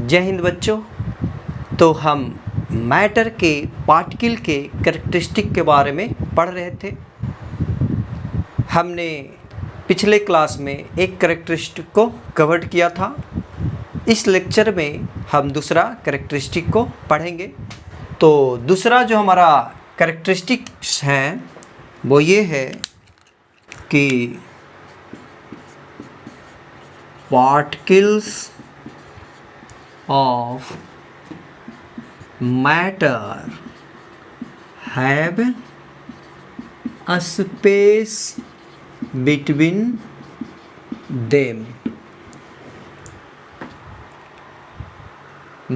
जय हिंद बच्चों। तो हम मैटर के पार्टिकल के कैरेक्टरिस्टिक के बारे में पढ़ रहे थे। हमने पिछले क्लास में एक कैरेक्टरिस्टिक को कवर किया था। इस लेक्चर में हम दूसरा कैरेक्टरिस्टिक को पढ़ेंगे। तो दूसरा जो हमारा कैरेक्टरिस्टिक्स हैं वो ये है कि particles of matter have a space between them।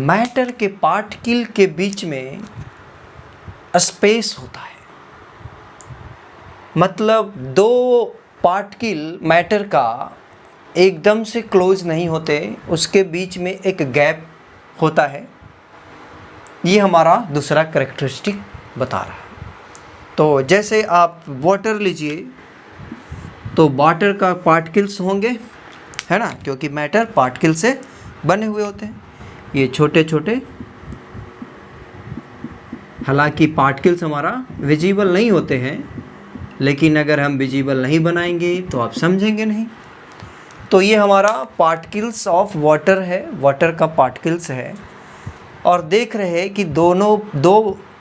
Matter के पार्टिकल के बीच में स्पेस होता है, मतलब दो पार्टिकल मैटर का एकदम से क्लोज नहीं होते, उसके बीच में एक गैप होता है। ये हमारा दूसरा कैरेक्टरिस्टिक बता रहा है। तो जैसे आप वाटर लीजिए तो वाटर का पार्टिकल्स होंगे, है ना, क्योंकि मैटर पार्टिकल से बने हुए होते हैं। ये छोटे छोटे, हालांकि पार्टिकल्स हमारा विजिबल नहीं होते हैं, लेकिन अगर हम विजिबल नहीं बनाएंगे तो आप समझेंगे नहीं। तो ये हमारा पार्टिकल्स ऑफ वाटर है, वाटर का पार्टिकल्स है। और देख रहे हैं कि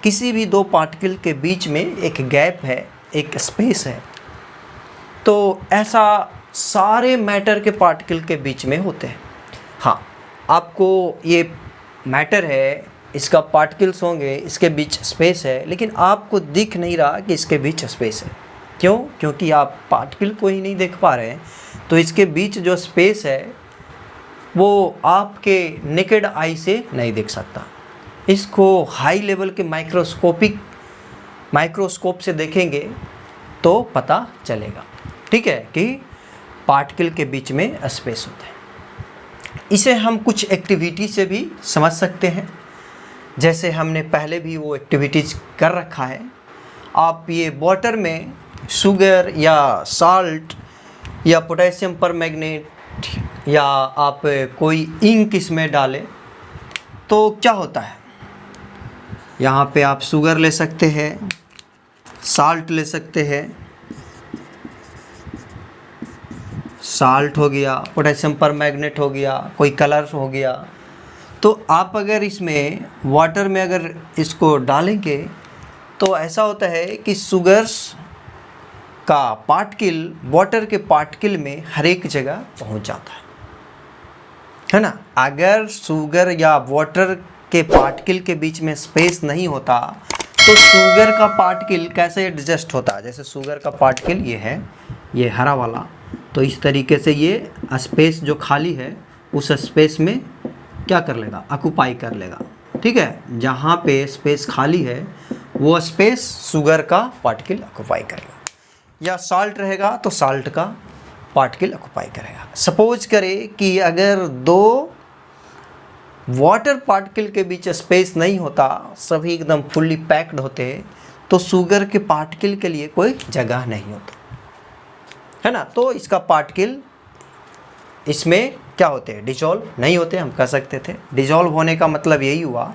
किसी भी दो पार्टिकल के बीच में एक गैप है, एक स्पेस है। तो ऐसा सारे मैटर के पार्टिकल के बीच में होते हैं। हाँ, आपको ये मैटर है, इसका पार्टिकल्स होंगे, इसके बीच स्पेस है, लेकिन आपको दिख नहीं रहा कि इसके बीच स्पेस है। क्यों? क्योंकि आप पार्टिकल को ही नहीं देख पा रहे हैं। तो इसके बीच जो स्पेस है वो आपके नेकेड आई से नहीं देख सकता। इसको हाई लेवल के माइक्रोस्कोप से देखेंगे तो पता चलेगा, ठीक है, कि पार्टिकल के बीच में स्पेस होता है। इसे हम कुछ एक्टिविटी से भी समझ सकते हैं, जैसे हमने पहले भी वो एक्टिविटीज़ कर रखा है। आप ये वाटर में शुगर या साल्ट या पोटेशियम परमैंगनेट या आप कोई इंक इसमें डालें तो क्या होता है। यहाँ पे आप शुगर ले सकते हैं, साल्ट ले सकते हैं, साल्ट हो गया, पोटेशियम परमैंगनेट हो गया, कोई कलर हो गया। तो आप अगर इसमें वाटर में अगर इसको डालेंगे तो ऐसा होता है कि शुगर्स का पार्टिकल वाटर के पार्टिकल में हर एक जगह पहुंच जाता है ना। अगर शुगर या वाटर के पार्टिकल के बीच में स्पेस नहीं होता तो शुगर का पार्टिकल कैसे एडजस्ट होता है। जैसे शुगर का पार्टिकल ये है, ये हरा वाला, तो इस तरीके से ये स्पेस जो खाली है उस स्पेस में क्या कर लेगा, ऑक्यूपाई कर लेगा, ठीक है। जहाँ पे स्पेस खाली है वो स्पेस शुगर का पार्टिकल ऑक्यूपाई करेगा। या साल्ट रहेगा तो साल्ट का पार्टिकल ऑक्यूपाई करेगा। सपोज करें कि अगर दो वाटर पार्टिकल के बीच स्पेस नहीं होता, सभी एकदम फुल्ली पैक्ड होते हैं, तो शुगर के पार्टिकल के लिए कोई जगह नहीं होता, है ना। तो इसका पार्टिकल इसमें क्या होते हैं, डिजॉल्व नहीं होते, हम कह सकते थे। डिजॉल्व होने का मतलब यही हुआ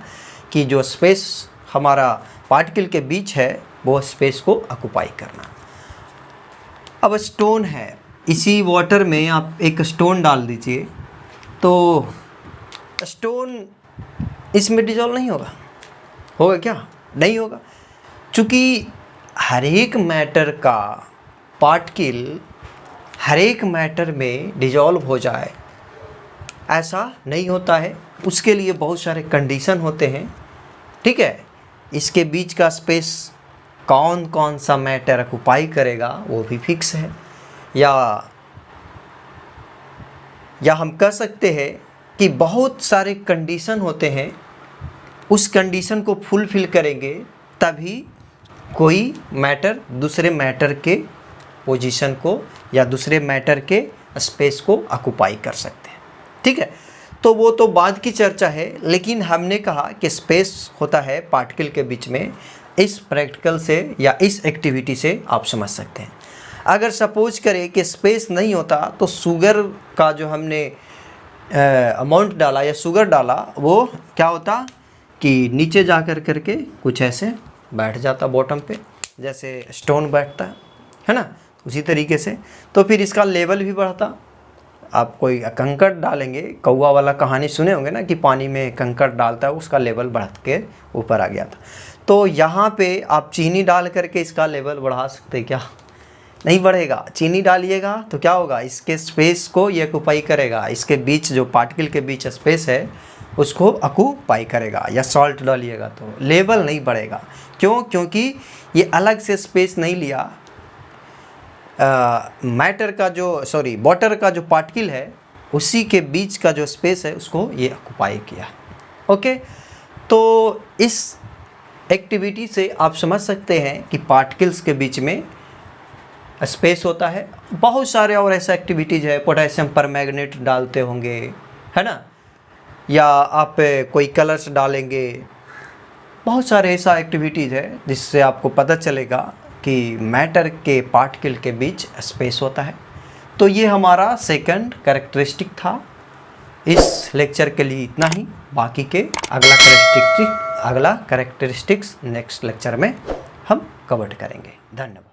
कि जो स्पेस हमारा पार्टिकल के बीच है वो स्पेस को ऑक्यूपाई करना। अब स्टोन है, इसी वाटर में आप एक स्टोन डाल दीजिए तो स्टोन इसमें डिजॉल्व नहीं होगा, होगा क्या? नहीं होगा, क्योंकि हर एक मैटर का पार्टिकल हर एक मैटर में डिजॉल्व हो जाए ऐसा नहीं होता है। उसके लिए बहुत सारे कंडीशन होते हैं, ठीक है। इसके बीच का स्पेस कौन कौन सा मैटर ऑक्यूपाई करेगा वो भी फिक्स है। या हम कह सकते हैं कि बहुत सारे कंडीशन होते हैं, उस कंडीशन को फुलफिल करेंगे तभी कोई मैटर दूसरे मैटर के पोजीशन को या दूसरे मैटर के स्पेस को ऑक्यूपाई कर सकते हैं, ठीक है। तो वो तो बाद की चर्चा है, लेकिन हमने कहा कि स्पेस होता है पार्टिकल के बीच में। इस प्रैक्टिकल से या इस एक्टिविटी से आप समझ सकते हैं। अगर सपोज करें कि स्पेस नहीं होता तो शुगर का जो हमने अमाउंट डाला या शुगर डाला, वो क्या होता कि नीचे जा कर करके कुछ ऐसे बैठ जाता बॉटम पे, जैसे स्टोन बैठता है ना, उसी तरीके से। तो फिर इसका लेवल भी बढ़ता। आप कोई कंकड़ डालेंगे, कौवा वाला कहानी सुने होंगे ना कि पानी में कंकड़ डालता है, उसका लेवल बढ़ के ऊपर आ गया था। तो यहाँ पे आप चीनी डाल करके इसका लेवल बढ़ा सकते, क्या नहीं बढ़ेगा। चीनी डालिएगा तो क्या होगा, इसके स्पेस को ये ऑक्यूपाई करेगा, इसके बीच जो पार्टिकल के बीच स्पेस है उसको ऑक्यूपाई करेगा। या सॉल्ट डालिएगा तो लेवल नहीं बढ़ेगा। क्यों? क्योंकि ये अलग से स्पेस नहीं लिया। मैटर का जो वाटर का जो पार्टिकल है उसी के बीच का जो स्पेस है उसको ये ऑक्यूपाई किया। ओके, तो इस एक्टिविटी से आप समझ सकते हैं कि पार्टिकल्स के बीच में स्पेस होता है। बहुत सारे और ऐसा एक्टिविटीज़ है, पोटेशियम परमैंगनेट डालते होंगे, है ना, या आप कोई कलर्स डालेंगे। बहुत सारे ऐसा एक्टिविटीज़ है जिससे आपको पता चलेगा कि मैटर के पार्टिकल के बीच स्पेस होता है। तो ये हमारा सेकंड कैरेक्टरिस्टिक था। इस लेक्चर के लिए इतना ही। बाकी के अगला कैरेक्टरिस्टिक्स नेक्स्ट लेक्चर में हम कवर करेंगे। धन्यवाद।